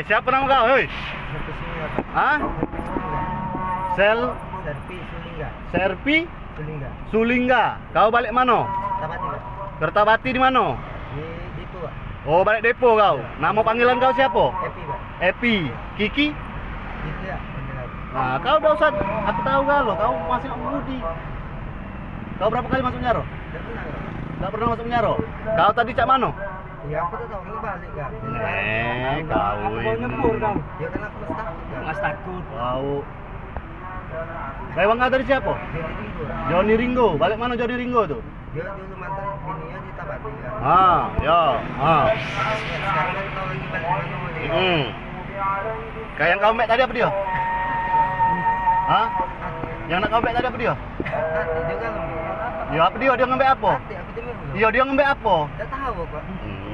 Siapa nama kau, hei? Serpi Sulingga, Kak. Hah? Sel Serpi Sulingga. Serpi Sulingga. Sulingga. Kau balik mana? Tabati, Kak. Kertabati di mana? Di Dipo, Kak. Oh, balik depo kau. Nama panggilan kau siapa? Epi, Kak. Epi. Kiki? Gitu ya, beneran. Nah, kau udah usah, aku tahu kalau kau masih mengemudi. Kau berapa kali masuk Nyaro? Udah pernah, Kak. Enggak pernah masuk Nyaro. Kau tadi cak mana? Ya aku tuh tahu ini balik, Kak. Kau ini. Ya kan aku masih takut, Kak. Mas takut. Tahu. Lewat nggak tadi siapa? Jadi Ringo. Johnny Ringo. Balik mana Johnny Ringo tuh? Dia dulu mantan bininya di Tabati, Kak. Ya. Sekarang kan tahu lagi balik mana dia. Kayak yang kau mbak tadi apa dia? Hah? Yang nak kau mbak tadi apa dia? Hati dia kan lembut. Ya apa dia? Dia ngembek apa? Hati aku dengar dulu. Iya dia ngembek apa? Udah tahu, Kak.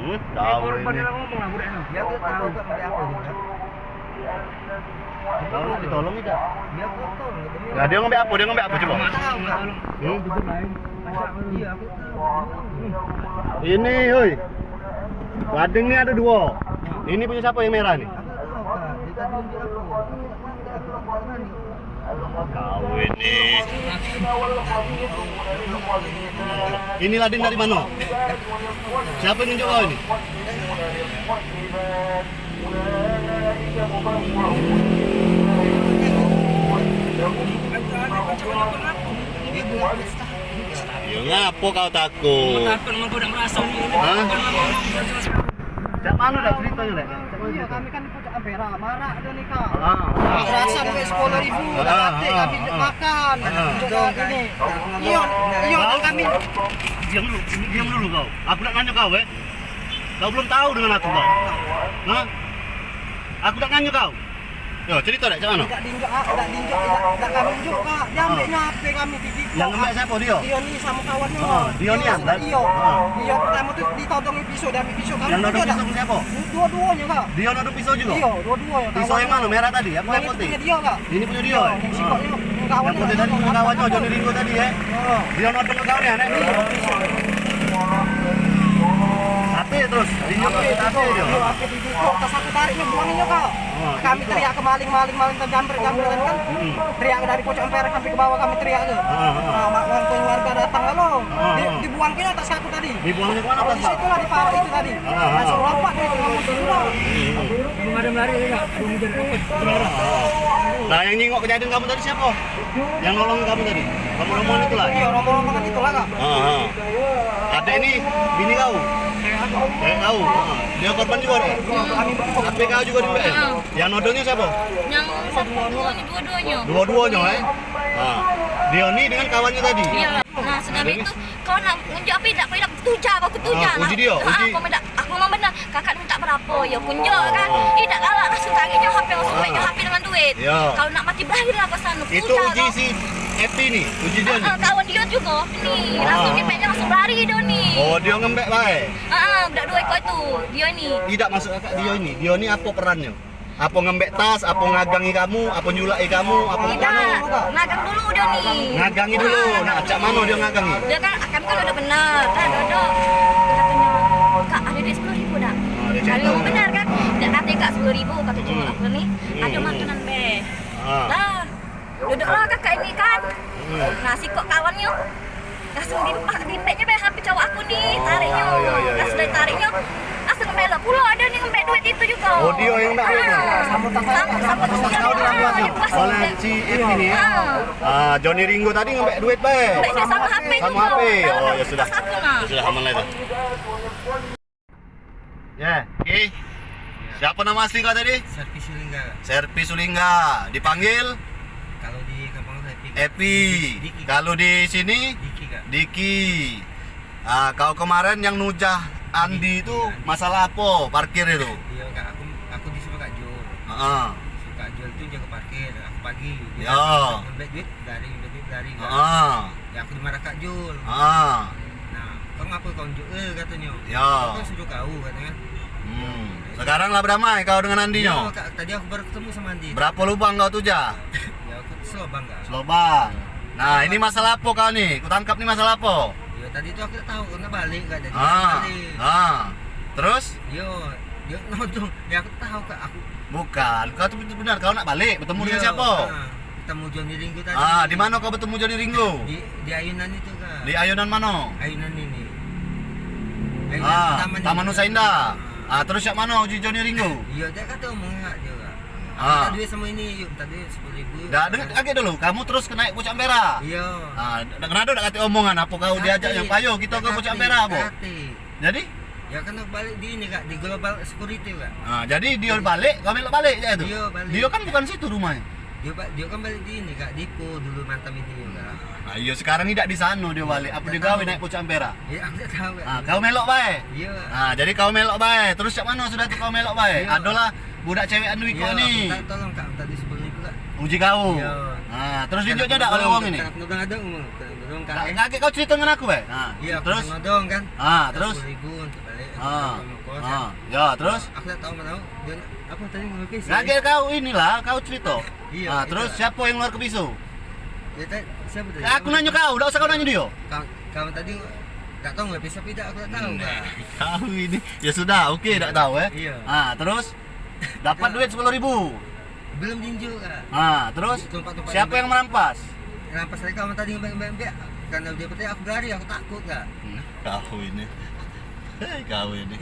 Tahu Korban ini. yang ngomong lah budak. Ya aku tahu, Kak, ngomong apa juga. Kau ditolong tidak? Ya aku tahu, demi Ya dia ngembek apa? Dia ngembek apa coba? tahu, Kak. Hmm? Iya, aku tahu. Ini, hoi. Wading ini ada dua. Ini punya siapa yang merah nih? Aku tahu, Kak. Dia tadi nunjuk aku. Aku tak berani. Kau ini. Ini Ladin dari mana? Siapa yang nunjuk kau ini? Ya ngapo kau takut? Takut memang kau udah merasa nih. Hah? Cak mana dah ceritanya dah? Iya, kami kan di Puncak Ampera, marah ada nih, Kak. Ah. Rasa sampai 10.000, udah mati kami makan. Juga ini. Iya, dan kami. Diam dulu kau. Aku nak nanya kau, Kau belum tahu dengan aku kau. Hah? Aku nak nanya kau. Yo, cerita dah, cak mana? Tidak dinjok, tidak kami unjuk, Kak. Dia ambilnya HP kami di Diko. Yang ngembek siapa dia? Dia nih sama kawannya. Dia nih yang dan? Iya. Iya, pertama tuh ditodongi pisau, dia ambil pisau kami. Yang nodong juga pisau dah. siapa? Dua-duanya, Kak. Dia nodong pisau juga? Iya, dua-duanya. Pisau yang mana? Merah tadi? Apa yang Yang putih? punya dia, Kak. Ini punya dia. Yang sikapnya, yang kawannya. Yang putih tadi punya kawannya, Johnny Ringo tadi ya. Oh. Dia nodong ke kawannya, nek. Tapi terus dinjok ke tapi dia. Iya, HP di Diko. Pas aku tariknya buangnya, Kak. Oh, Kami teriak ke maling jamber kan. Teriak dari pojok ampere sampai ke bawah kami teriak ke. Nah, warga datang lalu. Dibuang ke atas aku tadi. Dibuangnya ke mana Di pas? situ lah di parah itu tadi. Langsung lompat dari kamu sudah. Belum ada melari enggak? Belum ngejar dapat. Nah, yang nyingok kejadian kamu tadi siapa? Yang nolongin kamu tadi? Kamu rombongan itu lah? Iya, rombongan itu lah, Kak. Ada ini, bini kau? Kayak kau? Dia korban juga deh? HP kau juga di BM? Yang nodongnya siapa? Yang satu ini dua-duanya. Dua-duanya dia nih dengan kawannya tadi? Iya. Nah, sudah itu kau nak ngunjuk apa tidak? Kau nak tuja, aku tuja. Uji dia, uji. Aku memang benar. Kakak minta berapa? Ya kunjuk kan. Tidak kalah langsung tariknya HP langsung baiknya HP dengan duit. Ya. Kau nak mati berakhir lah ke sana. Itu uji si Epi nih, uji dia nih? Kawan dia juga. Nih, langsung di baiknya langsung lari dia nih. Oh, dia ngembek baik? Budak dua ekor itu. Dia ni. Tidak masuk akak dia ini. Dia ini apa perannya? Apa ngembek tas, apa ngagangi kamu, apa nyulai kamu, apa Tidak, ngagang dulu dia nih. ngagangi dulu. Nah, acak mana dia ngagangi? Dia kan kami kan udah benar kan dodok katanya kak ada duit 10.000 dah dia kalau cerita. benar kan dia kata kak 10.000 kata cuma aku nih ada makanan be lah duduklah kakak ini kan nasi kok kawannya langsung dimpeknya be hampir cowok aku nih tariknya pas sudah tariknya langsung ngebela pula ada nih ngembek duit itu juga Oh, dia yang ngembek duitnya? sambut Tahu dilakukan oleh si Epi nih ya? Johnny Ringo tadi ngembek duit baik? Ngembeknya sama HP Sama juga HP? Oh, ya sudah. Tas aku nah Ya sudah, aman lah itu. Ya, oke. Siapa nama asli kau tadi? Serpi Sulingga. Serpi Sulingga. Dipanggil Kalau di kampung saya Epi. Diki. Kalau di sini Diki, Kak. Diki. Kau kemarin yang nujah Andi itu masalah apa? Parkir itu? Iya, Kak. Aku disuruh Kak Jul. Heeh. Kak Jul itu jaga parkir. Aku pagi. Ya. Ngembek duit dari. Heeh. Ya aku dimarah Kak Jul. Heeh. Nah, kau ngapa kau unjuk katanya? Ya. Kau suruh kau katanya. Sekarang lah berdamai kau dengan Andinya. Iya, Kak, tadi aku baru ketemu sama Andi. Berapa lubang kau tujah? Ya aku selobang, Kak. Selobang. Nah, ini masalah apa kau nih? Kutangkap nih masalah apa? Ya tadi itu aku tak tahu karena balik Kak, jadi Ah. balik. Ah. Terus? Yo, Dia nodong. Ya aku tahu Kak, aku. Bukan, kau tuh benar, kau nak balik bertemu dengan siapa? Ketemu Johnny Ringo tadi. Di mana kau bertemu Johnny Ringo? Di ayunan itu Kak. Di ayunan mana? Ayunan ini. Ayunan Taman Nusa Indah. Terus siap mana uji Johnny Ringo? Iya, dia kata omong enggak dia Kak. Minta duit sama ini, yuk minta duit 10.000. Dah, dengar kaget dulu. Kamu terus ke naik Pucuk Ampera. Iya. Kenapa dak kata omongan apa kau diajak yang payo kita ke Pucuk Ampera apa? Jadi? Ya kan aku balik di ini Kak, di Global Security Kak. Jadi dia balik, kau melok balik aja itu. Iya, balik. Dia kan bukan situ rumahnya. Dia kan balik di ini Kak, Dipo dulu mantan itu Kak. Iya sekarang tidak di sana dia balik. Apa dia gawe naik Pucuk Ampera? Iya, aku tak tahu Kak. Kau melok bae. Iya. Jadi kau melok bae. Terus siap mana sudah tuh kau melok bae? Iya. Adalah budak cewek anu iko ni. Iya, tolong Kak, minta duit 10.000 Kak. Uji kau. Iya. Terus tunjuknya dak kalau uang ini. Kan nodong ada umum, nodong Kak. Kaget kau cerita dengan aku bae. Iya, Terus nodong kan. Terus 10.000 untuk balik. Ya, terus Aku tak tahu mana dia apa tadi ngelukis. kaget kau inilah, kau cerita. Iya. Terus siapa yang luar ke pisau? Ya tadi siapa tadi? Aku nanya kau, enggak usah kau nanya dia. Kamu tadi tak tahu nggak bisa tidak aku tak tahu Kak. Kau ini ya sudah, oke, enggak tahu ya. Iya. Terus dapat duit 10.000. Belum tinju Kak. Terus Tempat-tempat siapa yang merampas? Rampas tadi kamu tadi mbak karena dia percaya aku lari, aku takut Kak. Kau ini. Kau ini.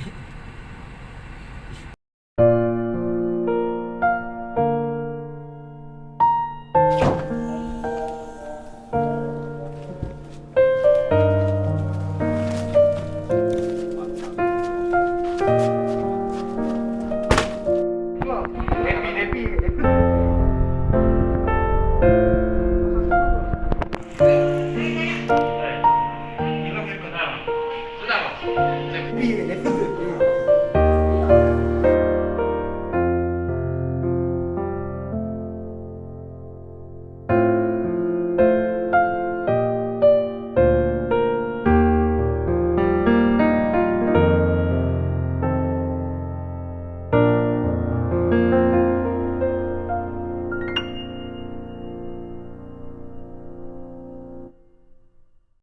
Iya,